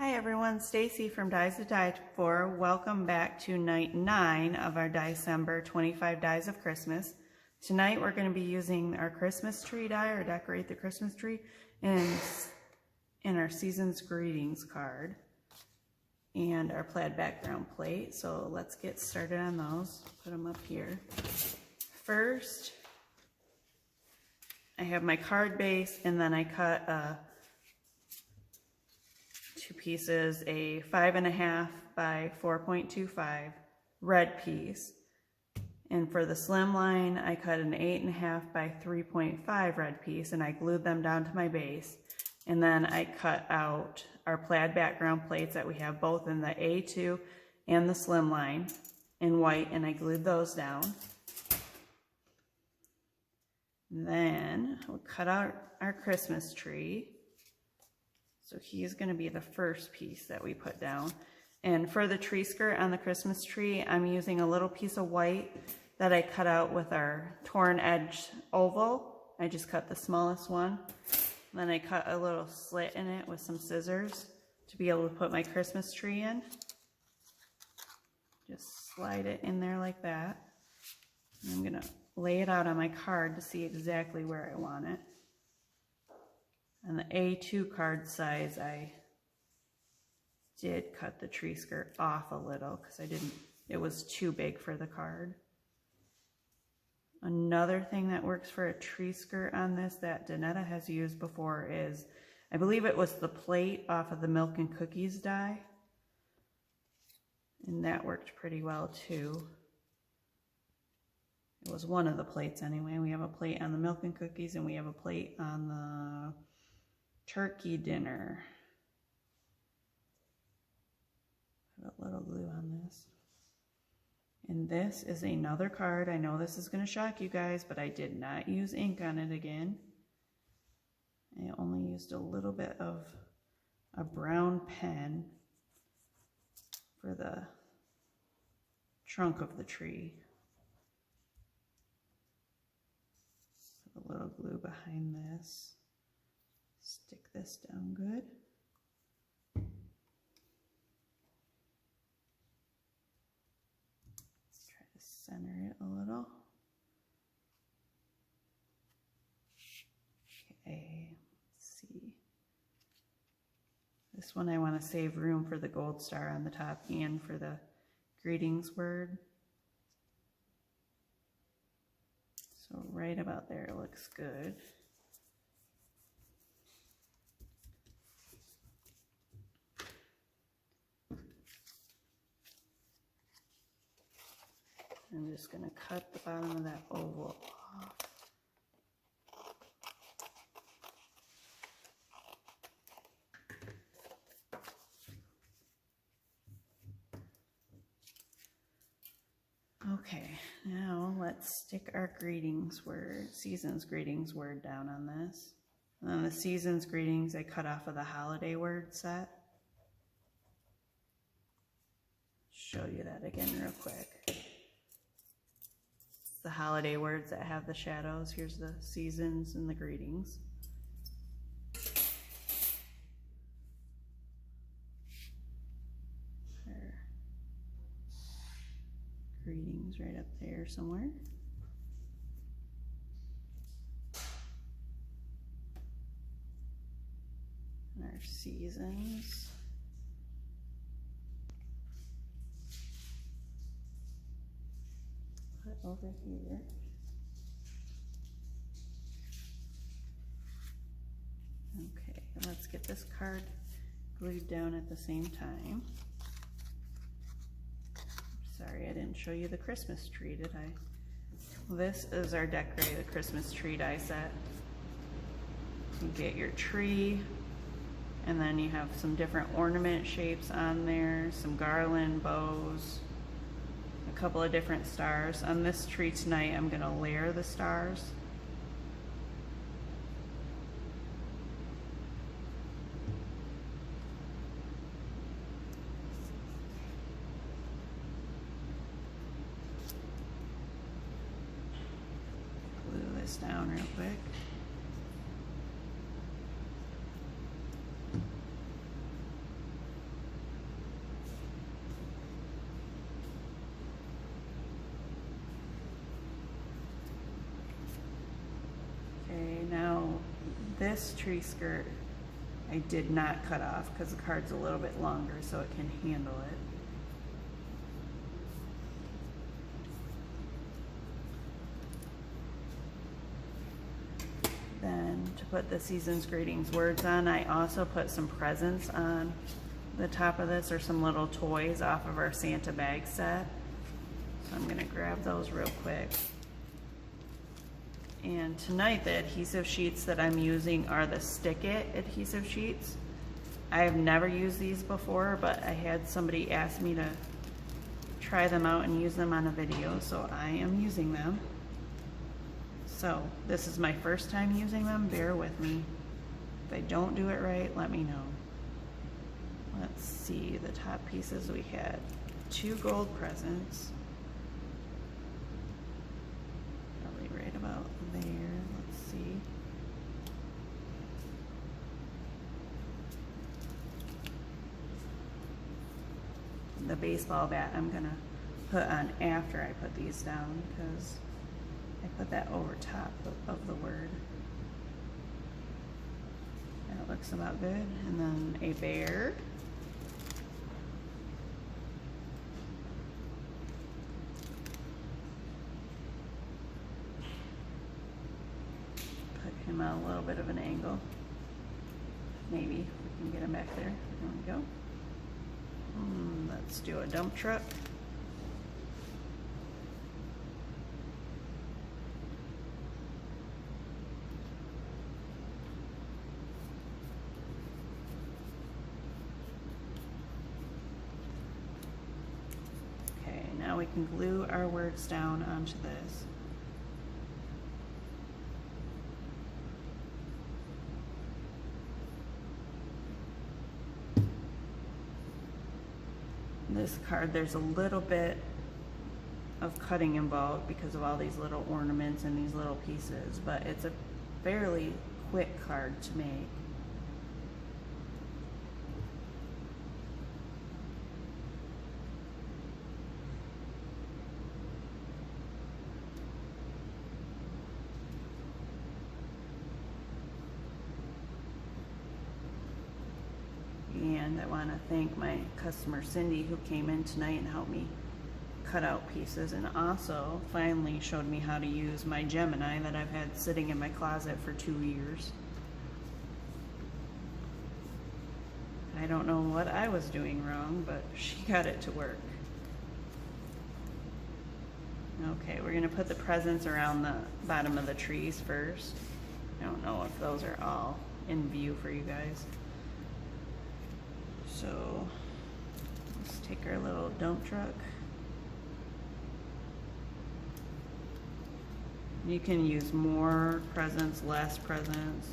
Hi everyone, Stacy from Dies to Die For. Welcome back to night 9 of our Diecember 25 Dies of Christmas. Tonight we're going to be using our Christmas tree die, or decorate the Christmas tree, in our Season's Greetings card and our plaid background plate. So let's get started on those. Put them up here. First, I have my card base, and then I cut two pieces, a 5.5 by 4.25 red piece. And for the slimline, I cut an 8.5 by 3.5 red piece, and I glued them down to my base. And then I cut out our plaid background plates that we have both in the A2 and the slimline in white, and I glued those down. Then we'll cut out our Christmas tree. So he's going to be the first piece that we put down. And for the tree skirt on the Christmas tree, I'm using a little piece of white that I cut out with our torn edge oval. I just cut the smallest one. Then I cut a little slit in it with some scissors to be able to put my Christmas tree in. Just slide it in there like that. And I'm going to lay it out on my card to see exactly where I want it. And the A2 card size, I did cut the tree skirt off a little because it was too big for the card. Another thing that works for a tree skirt on this that Danetta has used before is, I believe it was the plate off of the Milk and Cookies die. And that worked pretty well too. It was one of the plates anyway. We have a plate on the Milk and Cookies, and we have a plate on the turkey dinner. Put a little glue on this. And this is another card. I know this is going to shock you guys, but I did not use ink on it again. I only used a little bit of a brown pen for the trunk of the tree. Put a little glue behind this. Stick this down good. Try to center it a little. Okay, let's see. This one I want to save room for the gold star on the top and for the greetings word. So right about there looks good. I'm just going to cut the bottom of that oval off. Okay, now let's stick our greetings word, Season's Greetings word down on this. And then the Season's Greetings I cut off of the holiday word set. Show you that again real quick. The holiday words that have the shadows. Here's the seasons and the greetings. Our greetings right up there somewhere. And our seasons. Over here. Okay, let's get this card glued down at the same time. Sorry, I didn't show you the Christmas tree, did I? This is our Decorate the Christmas Tree die set. You get your tree, and then you have some different ornament shapes on there, some garland, bows, a couple of different stars. On this tree tonight, I'm going to layer the stars. Glue this down real quick. this tree skirt I did not cut off because the card's a little bit longer so it can handle it. Then to put the season's greetings words on, I also put some presents on the top of this, or some little toys off of our Santa bag set. So I'm gonna grab those real quick. And tonight the adhesive sheets that I'm using are the Stick It adhesive sheets. I have never used these before, but I had somebody ask me to try them out and use them on a video, so I am using them. So this is my first time using them, bear with me. If I don't do it right, let me know. Let's see, the top pieces, we had 2 gold presents. Probably right about there, let's see. The baseball bat I'm gonna put on after I put these down because I put that over top of the word. That looks about good. And then a bear. Put him at a little bit of an angle. Maybe we can get him back there. There we go. Let's do a dump truck. Okay, now we can glue our words down onto this. This card, there's a little bit of cutting involved because of all these little ornaments and these little pieces, but it's a fairly quick card to make. And I want to thank my customer Cindy who came in tonight and helped me cut out pieces, and also finally showed me how to use my Gemini that I've had sitting in my closet for 2 years. I don't know what I was doing wrong, but she got it to work. Okay, we're going to put the presents around the bottom of the trees first. I don't know if those are all in view for you guys. So let's take our little dump truck. You can use more presents, less presents.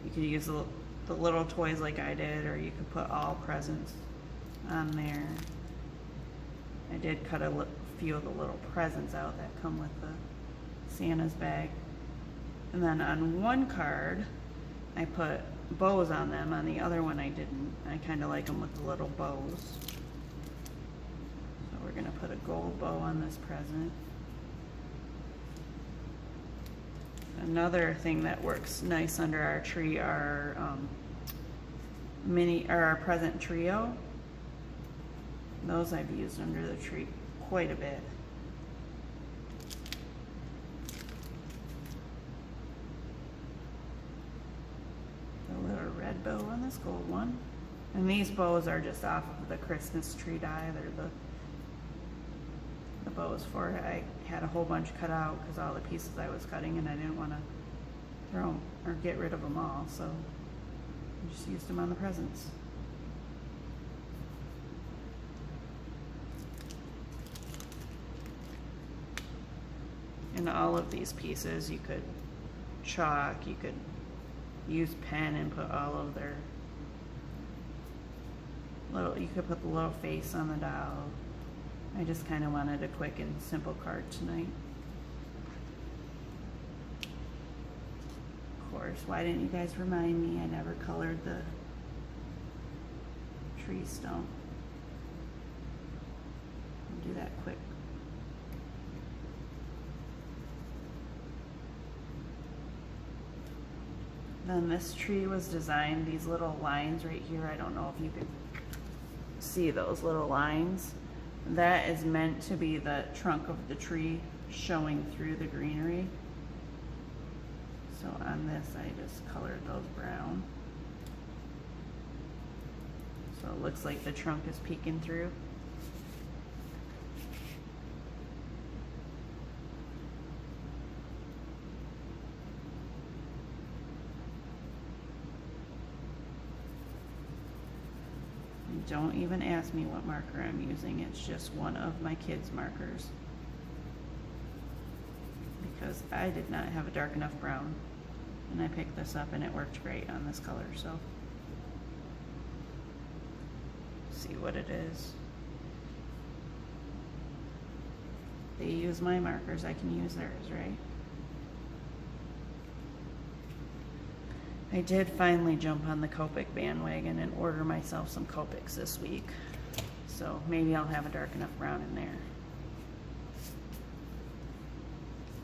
You can use the little toys like I did, or you could put all presents on there. I did cut a few of the little presents out that come with the Santa's bag. And then on one card, I put bows on them. On the other one I didn't. I kind of like them with the little bows. So we're going to put a gold bow on this present. Another thing that works nice under our tree are our present trio. Those I've used under the tree quite a bit. Red bow on this gold one, and these bows are just off of the Christmas tree die. They're the bows for it. I had a whole bunch cut out because all the pieces I was cutting, and I didn't want to throw them or get rid of them all, so I just used them on the presents. And all of these pieces you could chalk, you could use pen and put all of their little, you could put the little face on the doll. I just kind of wanted a quick and simple card tonight. Of course, why didn't you guys remind me? I never colored the tree stump. I'll do that quick. Then this tree was designed, these little lines right here, I don't know if you can see those little lines. That is meant to be the trunk of the tree showing through the greenery. So on this, I just colored those brown. So it looks like the trunk is peeking through. Don't even ask me what marker I'm using. It's just one of my kids' markers. Because I did not have a dark enough brown. And I picked this up and it worked great on this color, so. See what it is. They use my markers, I can use theirs, right? I did finally jump on the Copic bandwagon and order myself some Copics this week. So maybe I'll have a dark enough brown in there.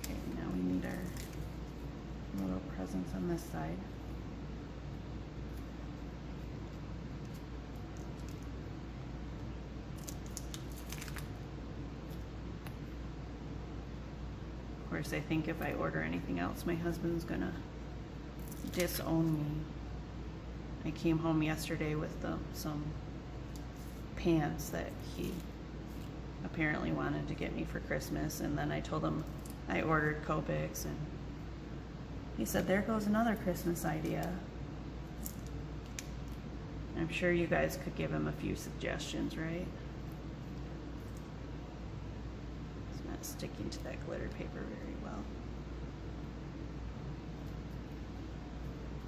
Okay, now we need our little presents on this side. Of course, I think if I order anything else, my husband's gonna disown me. I came home yesterday with some pants that he apparently wanted to get me for Christmas, and then I told him I ordered Copics, and he said, there goes another Christmas idea. I'm sure you guys could give him a few suggestions, right? It's not sticking to that glitter paper very well.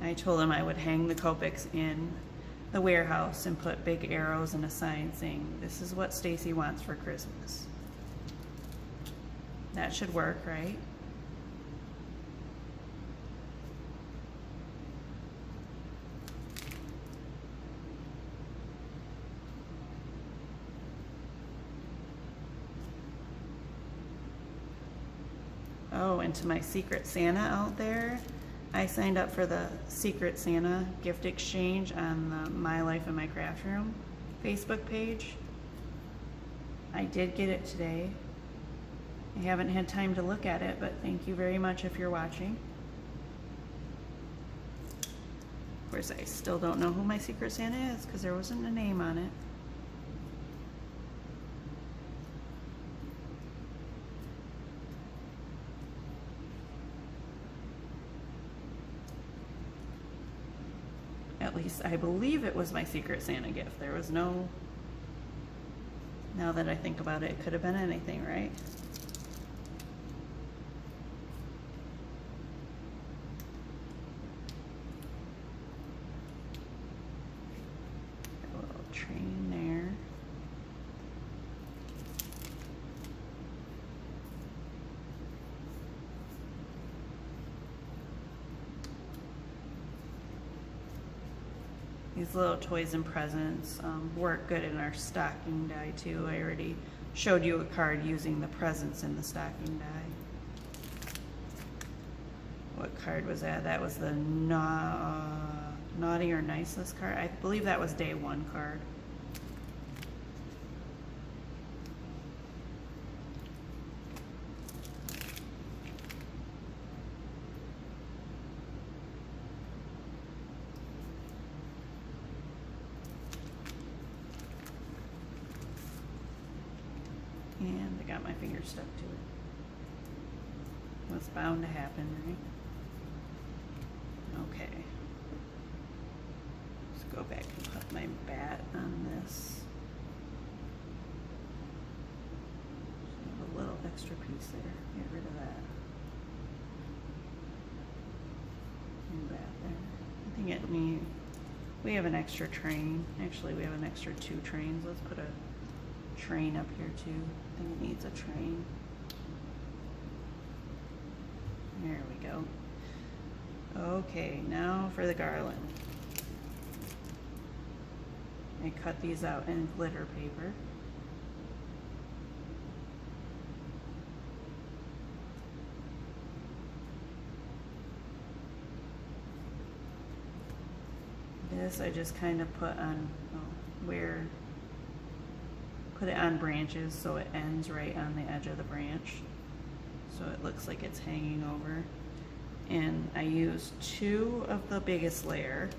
I told him I would hang the Copics in the warehouse and put big arrows and a sign saying, this is what Stacy wants for Christmas. That should work, right? Oh, and to my Secret Santa out there, I signed up for the Secret Santa gift exchange on the My Life in My Craft Room Facebook page. I did get it today. I haven't had time to look at it, but thank you very much if you're watching. Of course, I still don't know who my Secret Santa is because there wasn't a name on it. At least I believe it was my Secret Santa gift. There was no, now that I think about it, it could have been anything, right? A little train there. These little toys and presents work good in our stocking die too. I already showed you a card using the presents in the stocking die. What card was that? That was the Naughty or Nice List card. I believe that was day 1 card. And I got my finger stuck to it. What's bound to happen, right? Okay. Let's go back and put my bat on this. A little extra piece there. Get rid of that. And bat there. I think it needs, we have an extra train. Actually, we have an extra 2 trains. Let's put a train up here too. I think it needs a train. There we go. Okay, now for the garland. I cut these out in glitter paper. This I just kind of put on put it on branches so it ends right on the edge of the branch, so it looks like it's hanging over. And I use 2 of the biggest layer,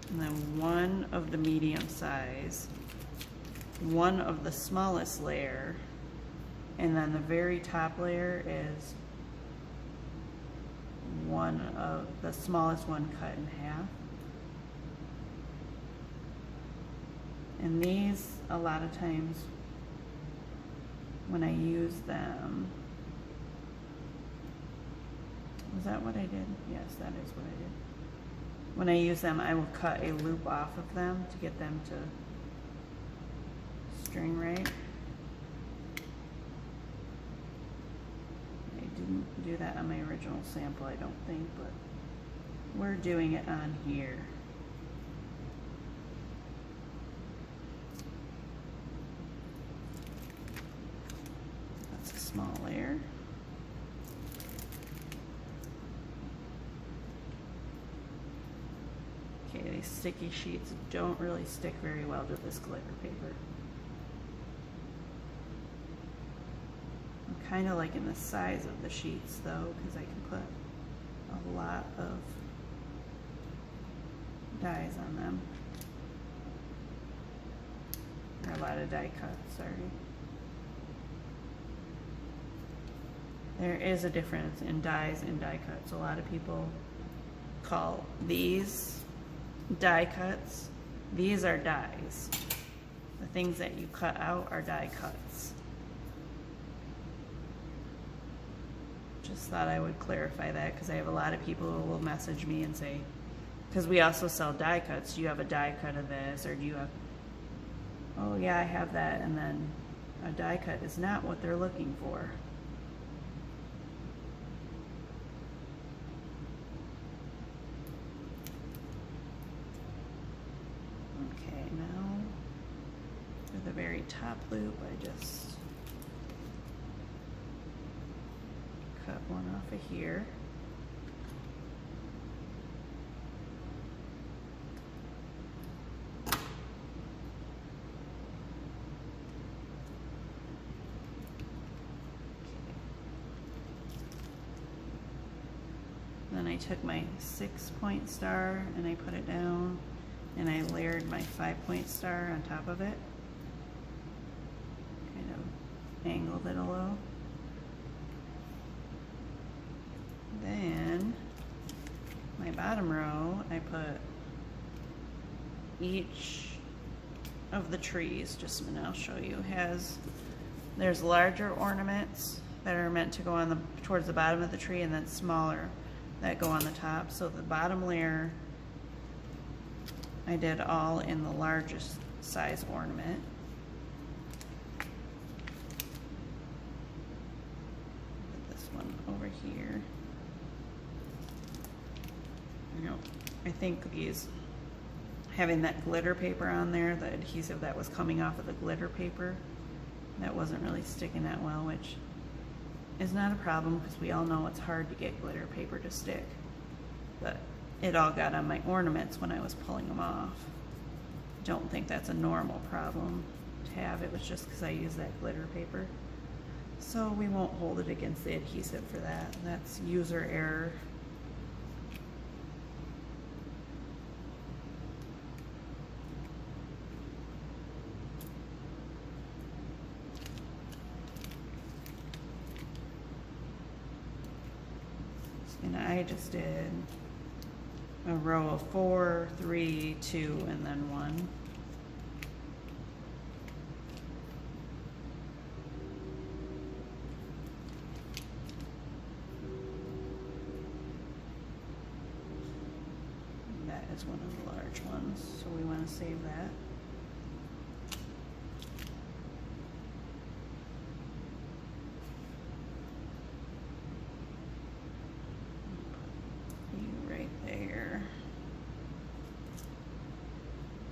and then 1 of the medium size, 1 of the smallest layer, and then the very top layer is 1 of the smallest one cut in half. And these, a lot of times when I use them, was that what I did? Yes, that is what I did. When I use them, I will cut a loop off of them to get them to string right. I didn't do that on my original sample, I don't think, but we're doing it on here. That's a small layer. Okay, these sticky sheets don't really stick very well to this glitter paper. I'm kind of liking the size of the sheets though, because I can put a lot of dies on them. Or a lot of die cuts, sorry. There is a difference in dies and die cuts. A lot of people call these die cuts. These are dies. The things that you cut out are die cuts. Just thought I would clarify that because I have a lot of people who will message me and say, because we also sell die cuts, do you have a die cut of this, or do you have, oh yeah, I have that, and then a die cut is not what they're looking for. Okay, now for the very top loop, I just cut one off of here. Then I took my 6-point star and I put it down, and I layered my 5-point star on top of it. Kind of angled it a little. Then my bottom row, I put each of the trees, just a minute, I'll show you, there's larger ornaments that are meant to go on towards the bottom of the tree, and then smaller that go on the top. So the bottom layer I did all in the largest size ornament. Put this one over here. I think having that glitter paper on there, the adhesive that was coming off of the glitter paper, that wasn't really sticking that well, which is not a problem because we all know it's hard to get glitter paper to stick. But it all got on my ornaments when I was pulling them off. Don't think that's a normal problem to have. It was just because I used that glitter paper. So we won't hold it against the adhesive for that. That's user error. And I just did a row of 4, 3, 2, and then 1. And that is one of the large ones, so we want to save that.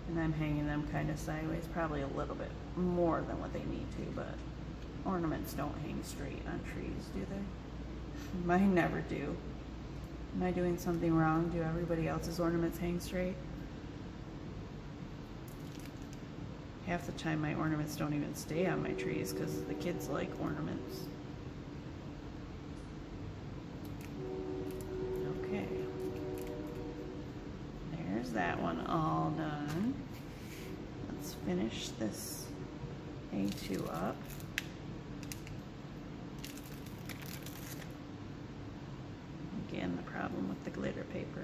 And I'm hanging them kind of sideways, probably a little bit more than what they need to, but ornaments don't hang straight on trees, do they? Mine never do. Am I doing something wrong? Do everybody else's ornaments hang straight? Half the time my ornaments don't even stay on my trees because the kids like ornaments. Okay. There's that one all done. Let's finish this A2 up. Again, the problem with the glitter paper.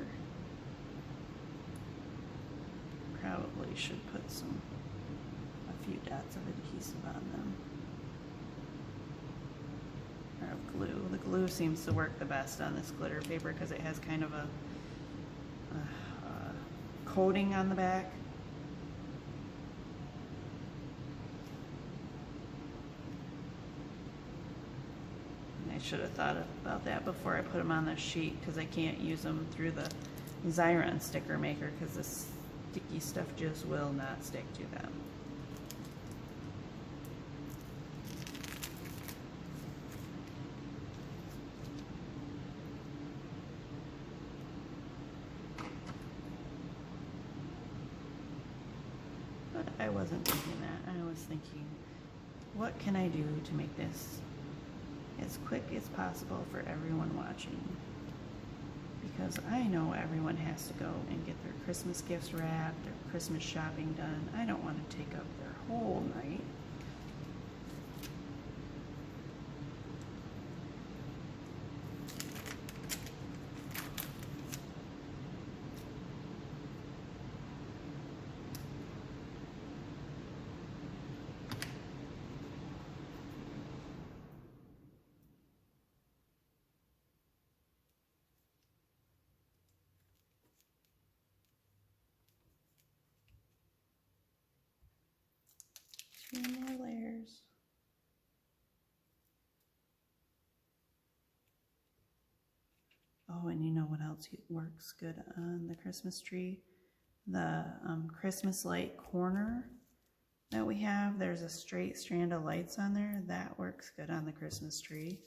Probably should put a few dots of adhesive on them. Or of glue. The glue seems to work the best on this glitter paper because it has kind of a coating on the back. I should have thought about that before I put them on the sheet because I can't use them through the Xyron sticker maker because this sticky stuff just will not stick to them. But I wasn't thinking that. I was thinking, what can I do to make this as quick as possible for everyone watching? Because I know everyone has to go and get their Christmas gifts wrapped, their Christmas shopping done. I don't want to take up their whole night. Two more layers. Oh, and you know what else works good on the Christmas tree? The Christmas light corner that we have. There's a straight strand of lights on there. That works good on the Christmas tree.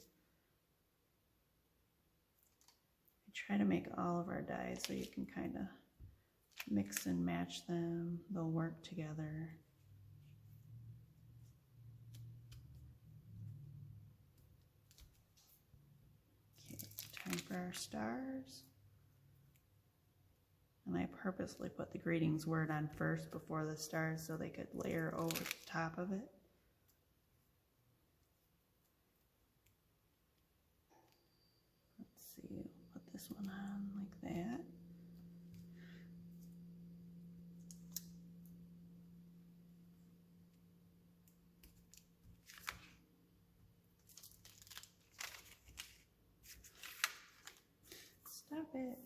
I try to make all of our dies so you can kind of mix and match them. They'll work together. Time for our stars. And I purposely put the greetings word on first before the stars so they could layer over the top of it. Let's see, put this one on like that. Stop it.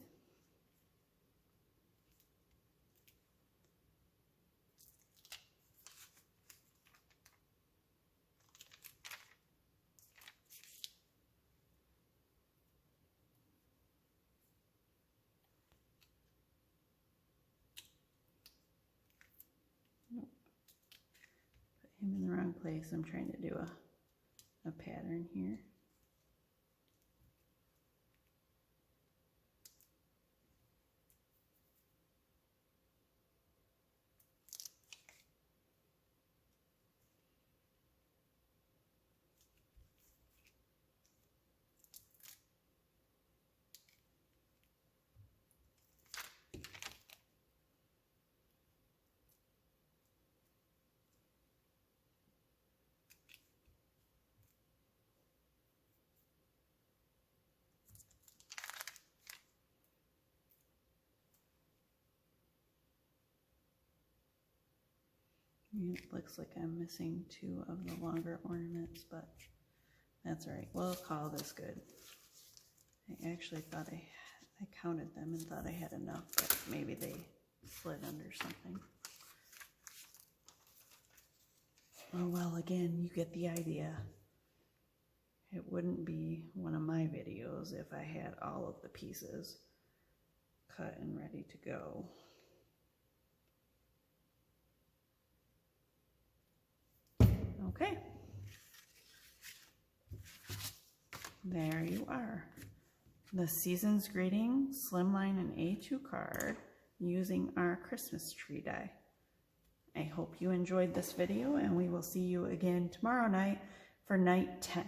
Nope. Put him in the wrong place. I'm trying to do a pattern here. It looks like I'm missing two of the longer ornaments, but that's all right. We'll call this good. I actually thought I counted them and thought I had enough, but maybe they slid under something. Oh well, again, you get the idea. It wouldn't be one of my videos if I had all of the pieces cut and ready to go. Okay. There you are. the Season's Greeting Slimline and A2 card using our Christmas tree die. I hope you enjoyed this video, and we will see you again tomorrow night for night 10.